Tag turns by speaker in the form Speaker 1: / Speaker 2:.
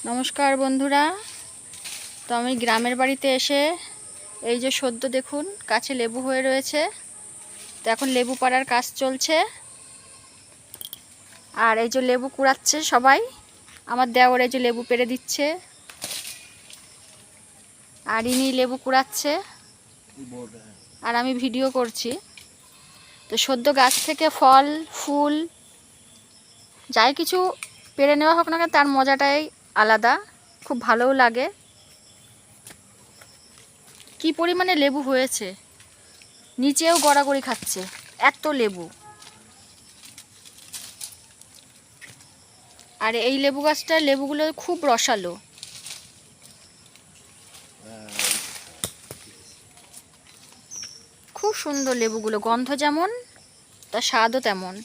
Speaker 1: নমস্কার বন্ধুরা। তো আমি গ্রামের বাড়িতে এসে এই যে সদ্য দেখুন গাছে লেবু হয়ে রয়েছে। তো এখন লেবু পাড়ার কাজ চলছে। আর এই যে লেবু কুড়াচ্ছে সবাই, আমার দেওর এই যে লেবু পেড়ে দিচ্ছে, আর ইনি লেবু কুড়াচ্ছে আর আমি ভিডিও করছি। তো সদ্য গাছ থেকে ফল ফুল যাই কিছু পেড়ে নেওয়া হোক না কেন, তার মজাটাই আলাদা, খুব ভালোও লাগে। কি পরিমাণে লেবু হয়েছে, নিচেও গড়াগড়ি খাচ্ছে, এত লেবু। আর এই লেবু গাছটার লেবুগুলো খুব রসালো, খুব সুন্দর লেবুগুলো, গন্ধ যেমন তার স্বাদও তেমন।